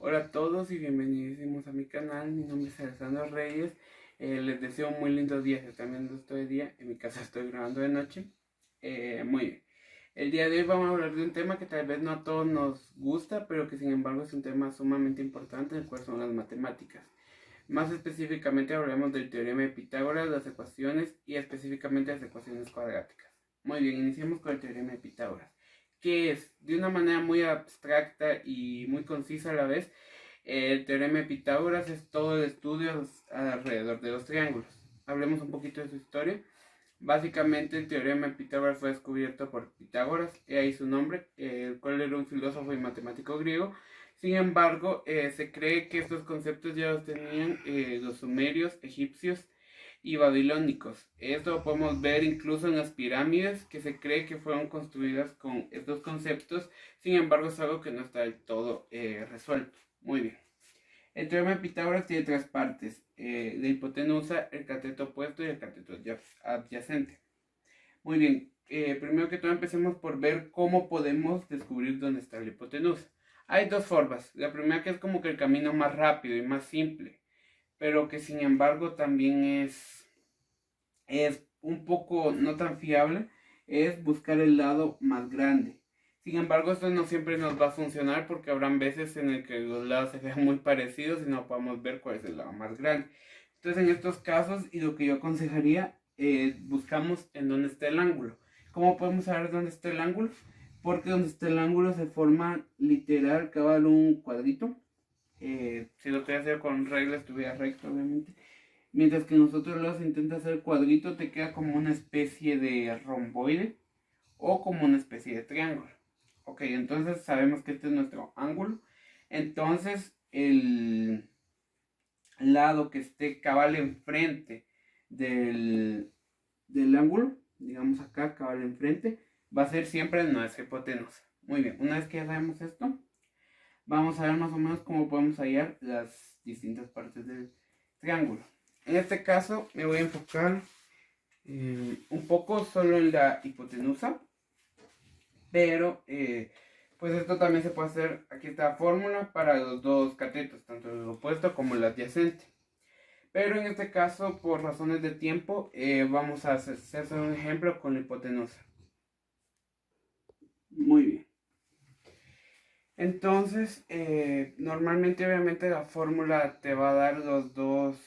Hola a todos y bienvenidos a mi canal. Mi nombre es Alessandro Reyes. Les deseo un muy lindo día. Yo también lo estoy de día. En mi casa estoy grabando de noche. Muy bien. El día de hoy vamos a hablar de un tema que tal vez no a todos nos gusta, pero que sin embargo es un tema sumamente importante, el cual son las matemáticas. Más específicamente hablaremos del teorema de Pitágoras, las ecuaciones y específicamente las ecuaciones cuadráticas. Muy bien, iniciemos con el teorema de Pitágoras, que es, de una manera muy abstracta y muy concisa a la vez, el teorema de Pitágoras es todo el estudio alrededor de los triángulos. Hablemos un poquito de su historia. Básicamente el teorema de Pitágoras fue descubierto por Pitágoras, y ahí su nombre, el cual era un filósofo y matemático griego. Sin embargo, se cree que estos conceptos ya los tenían los sumerios, egipcios y babilónicos. Esto lo podemos ver incluso en las pirámides, que se cree que fueron construidas con estos conceptos. Sin embargo, es algo que no está del todo resuelto. Muy bien. El teorema de Pitágoras tiene tres partes: la hipotenusa, el cateto opuesto y el cateto adyacente. Muy bien, primero que todo empecemos por ver cómo podemos descubrir dónde está la hipotenusa. Hay dos formas. La primera, que es como que el camino más rápido y más simple, pero que sin embargo también es un poco no tan fiable, es buscar el lado más grande. Sin embargo, esto no siempre nos va a funcionar, porque habrán veces en el que los lados se vean muy parecidos y no podemos ver cuál es el lado más grande. Entonces, en estos casos, y lo que yo aconsejaría, buscamos en dónde está el ángulo. ¿Cómo podemos saber dónde está el ángulo? Porque donde está el ángulo se forma literal cabal un cuadrito. Si lo estoy haciendo con reglas, estuviera recto, obviamente. Mientras que nosotros los intenta hacer cuadrito, te queda como una especie de romboide o como una especie de triángulo. Ok, entonces sabemos que este es nuestro ángulo. Entonces el lado que esté cabal enfrente del ángulo, digamos acá cabal enfrente, va a ser siempre nuestra hipotenusa. Muy bien, una vez que ya sabemos esto, vamos a ver más o menos cómo podemos hallar las distintas partes del triángulo. En este caso me voy a enfocar un poco solo en la hipotenusa, pero pues esto también se puede hacer. Aquí está la fórmula para los dos catetos, tanto el opuesto como el adyacente. Pero en este caso, por razones de tiempo, vamos a hacer un ejemplo con la hipotenusa. Muy bien. Entonces, normalmente obviamente la fórmula te va a dar los dos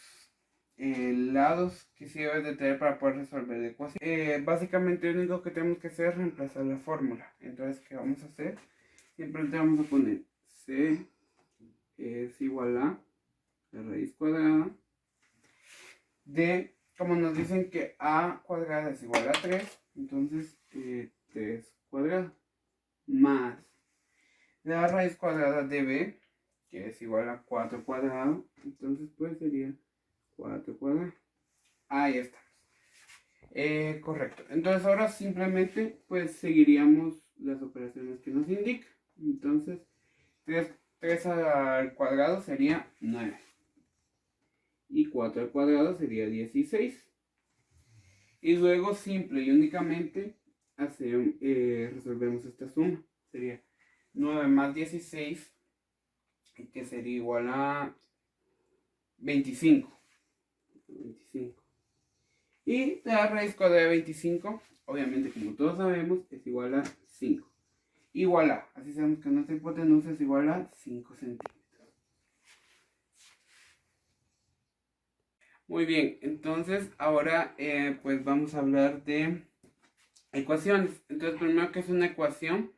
lados que sí debes de tener para poder resolver la ecuación. Básicamente lo único que tenemos que hacer es reemplazar la fórmula. Entonces, ¿qué vamos a hacer? Siempre te vamos a poner c es igual a la raíz cuadrada de, como nos dicen que a cuadrada es igual a 3, entonces 3 cuadrado más la raíz cuadrada de b, que es igual a 4 cuadrado, entonces pues sería 4 cuadrado. Ahí está. Correcto. Entonces ahora simplemente pues seguiríamos las operaciones que nos indica. Entonces 3 al cuadrado sería 9. Y 4 al cuadrado sería 16. Y luego simple y únicamente resolvemos esta suma. Sería 9 más 16, que sería igual a 25. 25. Y la raíz cuadrada de 25, obviamente como todos sabemos, es igual a 5. Igual a, así sabemos que nuestra hipotenusa es igual a 5 centímetros. Muy bien, entonces ahora pues vamos a hablar de ecuaciones. Entonces primero, ¿qué es una ecuación?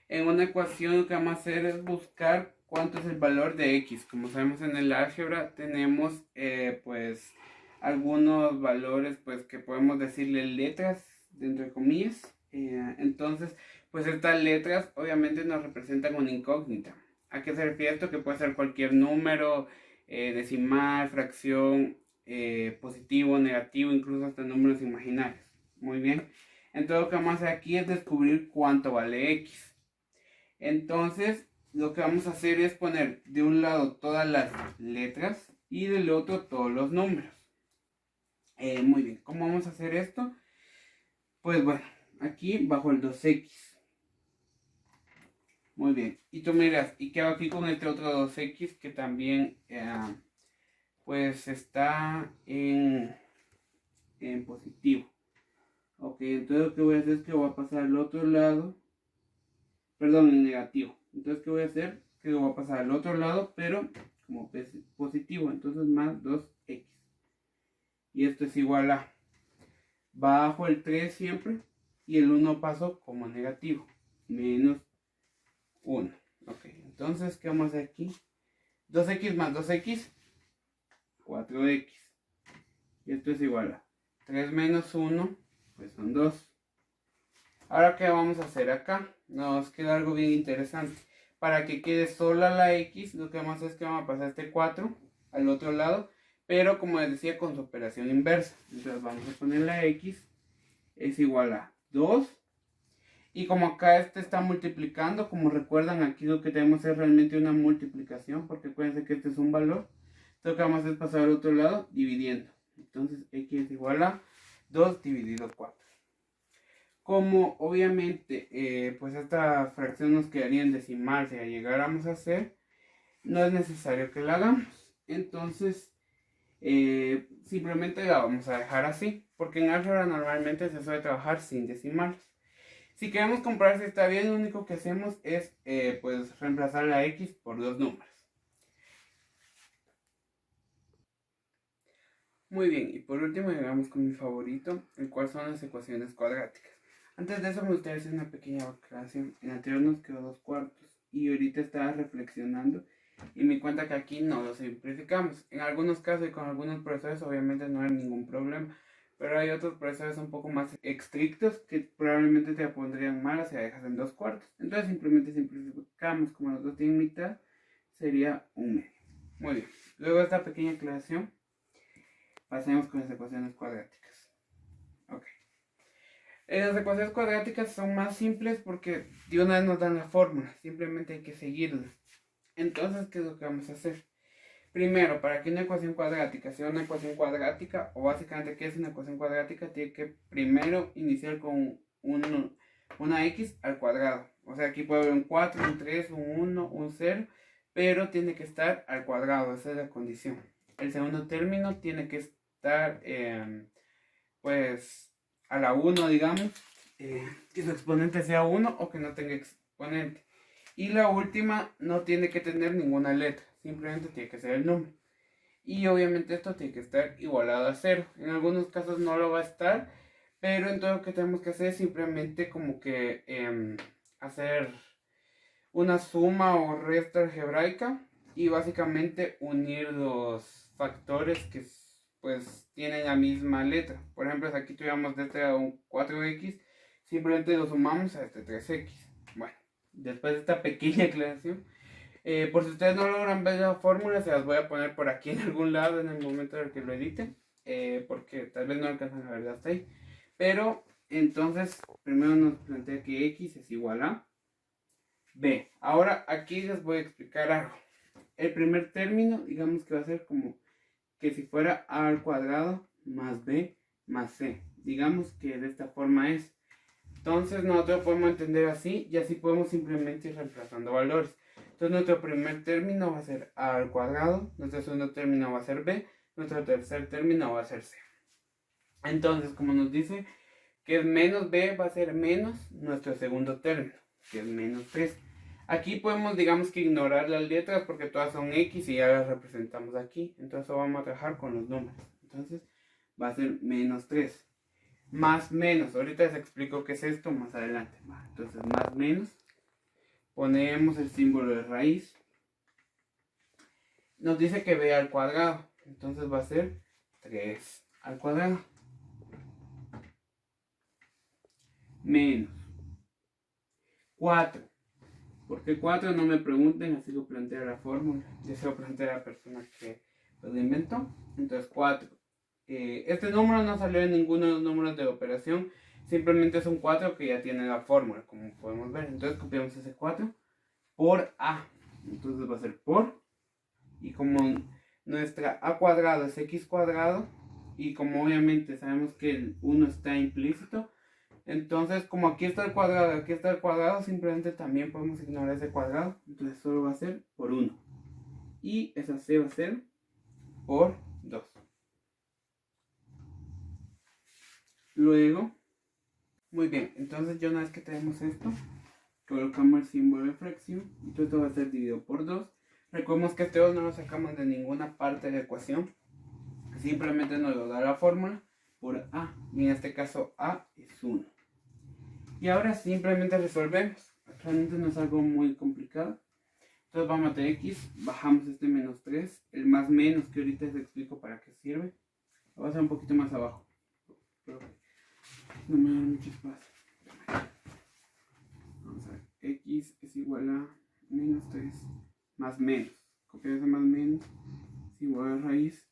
En una ecuación lo que vamos a hacer es buscar cuánto es el valor de x. Como sabemos, en el álgebra tenemos pues algunos valores pues que podemos decirle letras, entre comillas. Entonces pues estas letras obviamente nos representan una incógnita. ¿A qué se refiere esto? Que puede ser cualquier número, decimal, fracción, positivo, negativo, incluso hasta números imaginarios. Muy bien. Entonces lo que vamos a hacer aquí es descubrir cuánto vale x. Entonces, lo que vamos a hacer es poner de un lado todas las letras y del otro todos los números. Muy bien, ¿cómo vamos a hacer esto? Pues bueno, aquí bajo el 2x. Muy bien. Y tú miras, ¿y qué hago aquí con este otro 2x que también pues está en positivo? Ok, entonces lo que voy a hacer es que voy a pasar al otro lado, perdón, en negativo. Entonces, ¿qué voy a hacer? Que lo voy a pasar al otro lado, pero como positivo, entonces más 2x. Y esto es igual a, bajo el 3 siempre, y el 1 paso como negativo, menos 1. Ok, entonces, ¿qué vamos a hacer aquí? 2x más 2x, 4x. Y esto es igual a 3 menos 1, pues son 2. Ahora, ¿qué vamos a hacer acá? Nos queda algo bien interesante. Para que quede sola la x, lo que vamos a hacer es que vamos a pasar este 4 al otro lado, pero como les decía, con su operación inversa. Entonces vamos a poner la x es igual a 2. Y como acá este está multiplicando, como recuerdan, aquí lo que tenemos es realmente una multiplicación, porque acuérdense que este es un valor. Lo que vamos a hacer es pasar al otro lado dividiendo. Entonces x es igual a 2 dividido 4. Como obviamente pues esta fracción nos quedaría en decimal si la llegáramos a hacer, no es necesario que la hagamos. Entonces simplemente la vamos a dejar así, porque en álgebra normalmente se suele trabajar sin decimales. Si queremos comparar si está bien, lo único que hacemos es pues reemplazar la x por dos números. Muy bien, y por último llegamos con mi favorito, el cual son las ecuaciones cuadráticas. Antes de eso me gustaría hacer una pequeña aclaración. En el anterior nos quedó 2/4 y ahorita estaba reflexionando y me di cuenta que aquí no lo simplificamos. En algunos casos y con algunos profesores obviamente no hay ningún problema, pero hay otros profesores un poco más estrictos que probablemente te pondrían mal si la dejas en 2/4. Entonces simplemente simplificamos, como los dos tienen mitad, sería 1/2. Muy bien, luego de esta pequeña aclaración pasemos con las ecuaciones cuadráticas. Ok. Las ecuaciones cuadráticas son más simples porque de una vez nos dan la fórmula, simplemente hay que seguirla. Entonces, ¿qué es lo que vamos a hacer? Primero, para que una ecuación cuadrática sea una ecuación cuadrática, o básicamente ¿qué es una ecuación cuadrática? Tiene que primero iniciar con una x al cuadrado. O sea, aquí puede haber un 4, un 3, un 1, un 0, pero tiene que estar al cuadrado, esa es la condición. El segundo término tiene que estar, pues, a la 1, digamos, que su exponente sea 1 o que no tenga exponente. Y la última no tiene que tener ninguna letra, simplemente tiene que ser el número. Y obviamente esto tiene que estar igualado a 0. En algunos casos no lo va a estar, pero entonces lo que tenemos que hacer es simplemente como que hacer una suma o resta algebraica y básicamente unir los factores que pues tienen la misma letra. Por ejemplo, si aquí tuviéramos de este a un 4x, simplemente lo sumamos a este 3x. Bueno, después de esta pequeña aclaración, por si ustedes no logran ver la fórmula, se las voy a poner por aquí en algún lado en el momento en el que lo edite, porque tal vez no alcanzan a ver hasta ahí. Pero entonces, primero nos plantea que x es igual a b. Ahora aquí les voy a explicar algo. El primer término, digamos que va a ser como que si fuera a al cuadrado más b más c. Digamos que de esta forma es. Entonces nosotros podemos entender así y así podemos simplemente ir reemplazando valores. Entonces nuestro primer término va a ser a al cuadrado, nuestro segundo término va a ser b, nuestro tercer término va a ser c. Entonces, como nos dice que es menos b, va a ser menos nuestro segundo término, que es menos 3. Aquí podemos, digamos que ignorar las letras porque todas son x y ya las representamos aquí. Entonces vamos a trabajar con los números. Entonces va a ser menos 3. Más menos, ahorita les explico qué es esto más adelante. Entonces más menos, ponemos el símbolo de raíz. Nos dice que b al cuadrado, entonces va a ser 3 al cuadrado. Menos 4. ¿Por qué 4? No me pregunten, así lo plantea la fórmula. Ya se lo plantea la persona que lo inventó. Entonces 4. Este número no salió en ninguno de los números de operación. Simplemente es un 4 que ya tiene la fórmula, como podemos ver. Entonces copiamos ese 4 por a. Entonces va a ser por. Y como nuestra a cuadrado es x cuadrado, y como obviamente sabemos que el 1 está implícito, Entonces, como aquí está el cuadrado, aquí está el cuadrado, simplemente también podemos ignorar ese cuadrado. Entonces solo va a ser por 1. Y esa c va a ser por 2. Luego, muy bien, entonces ya una vez que tenemos esto, colocamos el símbolo de fracción. Entonces esto va a ser dividido por 2. Recordemos que este 2 no lo sacamos de ninguna parte de la ecuación. Simplemente nos lo da la fórmula por a. Y en este caso a es 1. Y ahora simplemente resolvemos. Realmente no es algo muy complicado. Entonces vamos a meter x, bajamos este menos 3. El más menos que ahorita les explico para qué sirve. Lo voy a hacer un poquito más abajo. Pero no me da mucho espacio. Vamos a ver. X es igual a menos 3 más menos. Copiar ese más menos es igual a raíz.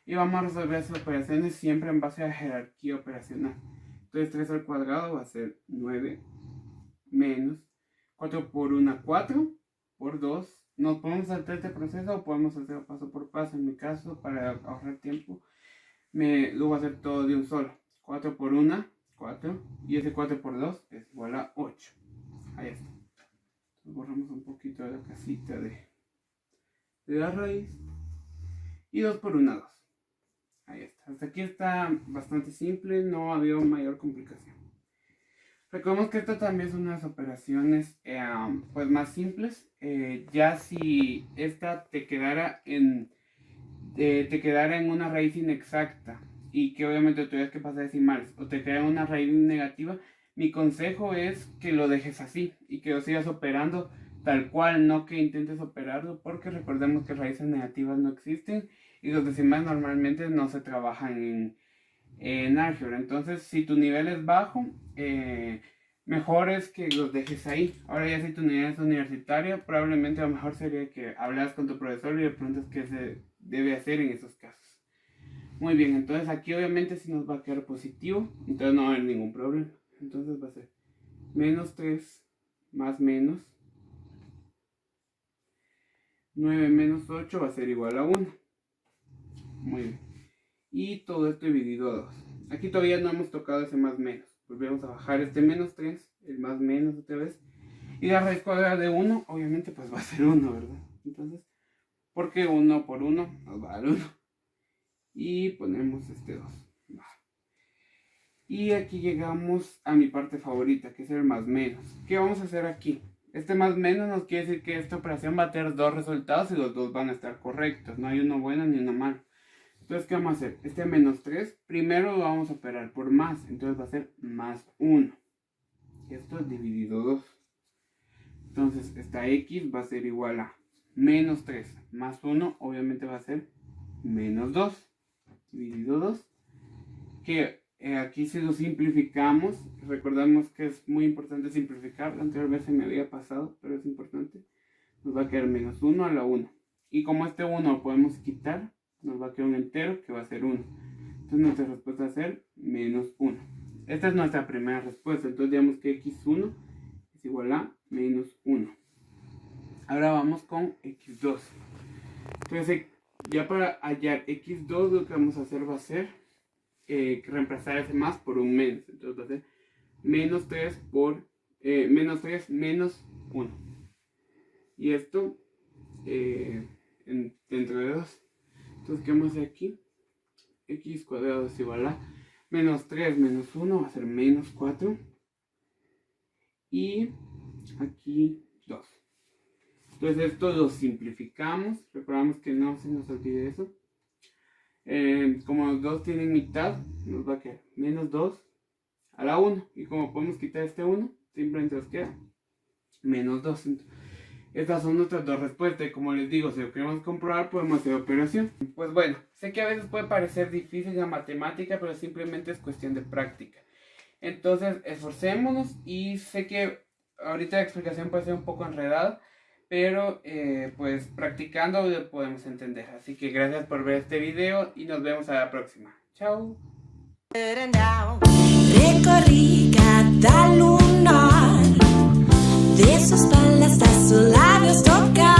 Y vamos a resolver esas operaciones siempre en base a jerarquía operacional. Entonces 3 al cuadrado va a ser 9 menos 4 por 1, 4 por 2. Nos podemos saltar este proceso o podemos hacerlo paso por paso. En mi caso, para ahorrar tiempo, lo voy a hacer todo de un solo. 4 por 1, 4. Y ese 4 por 2 es igual a 8. Ahí está. Entonces borramos un poquito de la casita de la raíz. Y 2 por 1, 2. Ahí está. Hasta aquí está bastante simple. No ha habido mayor complicación. Recordemos que esto también son unas operaciones pues más simples. Ya si esta te quedara en una raíz inexacta y que obviamente tuvieras que pasar decimales o te quedara una raíz negativa, mi consejo es que lo dejes así y que lo sigas operando tal cual, no que intentes operarlo, porque recordemos que raíces negativas no existen y los decimales normalmente no se trabajan en álgebra. Entonces, si tu nivel es bajo, mejor es que los dejes ahí. Ahora ya si tu nivel es universitario, probablemente lo mejor sería que hablas con tu profesor y le preguntes qué se debe hacer en esos casos. Muy bien, entonces aquí obviamente si nos va a quedar positivo, entonces no va a haber ningún problema. Entonces va a ser menos 3 más menos 9 menos 8 va a ser igual a 1. Muy bien. Y todo esto dividido a 2. Aquí todavía no hemos tocado ese más menos. Volvemos a bajar este menos 3, el más menos otra vez. Y la raíz cuadrada de 1, obviamente pues va a ser 1, ¿verdad? Entonces, porque 1 por 1 nos va a dar 1. Y ponemos este 2. Y aquí llegamos a mi parte favorita, que es el más menos. ¿Qué vamos a hacer aquí? Este más menos nos quiere decir que esta operación va a tener dos resultados y los dos van a estar correctos. No hay uno bueno ni uno malo. Entonces, ¿qué vamos a hacer? Este menos 3, primero lo vamos a operar por más. Entonces va a ser más 1. Y esto es dividido 2. Entonces, esta x va a ser igual a menos 3 más 1. Obviamente va a ser menos 2. Dividido 2. Que aquí si lo simplificamos, recordamos que es muy importante simplificar. La anterior vez se me había pasado, pero es importante. Nos va a quedar menos 1 a la 1. Y como este 1 lo podemos quitar, nos va a quedar un entero que va a ser 1. Entonces nuestra respuesta va a ser menos 1. Esta es nuestra primera respuesta. Entonces digamos que x1 es igual a menos 1. Ahora vamos con x2. Entonces ya para hallar x2 lo que vamos a hacer va a ser reemplazar ese más por un menos. Entonces va a ser menos 3 por menos 3 menos 1. Y esto dentro de 2. Entonces, ¿qué vamos a hacer aquí? X cuadrado es igual a menos 3 menos 1 va a ser menos 4. Y aquí 2. Entonces esto lo simplificamos. Recordamos que no se nos olvide eso. Como los dos tienen mitad, nos va a quedar menos 2 a la 1. Y como podemos quitar este 1, simplemente nos queda menos 2. Estas son nuestras dos respuestas. Y como les digo, si lo queremos comprobar, podemos hacer operación. Pues bueno, sé que a veces puede parecer difícil la matemática, pero simplemente es cuestión de práctica. Entonces, esforcémonos. Y sé que ahorita la explicación puede ser un poco enredada, pero pues practicando lo podemos entender. Así que gracias por ver este video y nos vemos a la próxima. Chao. Recorrí cada lunar, de sus espalda hasta sus labios tocar.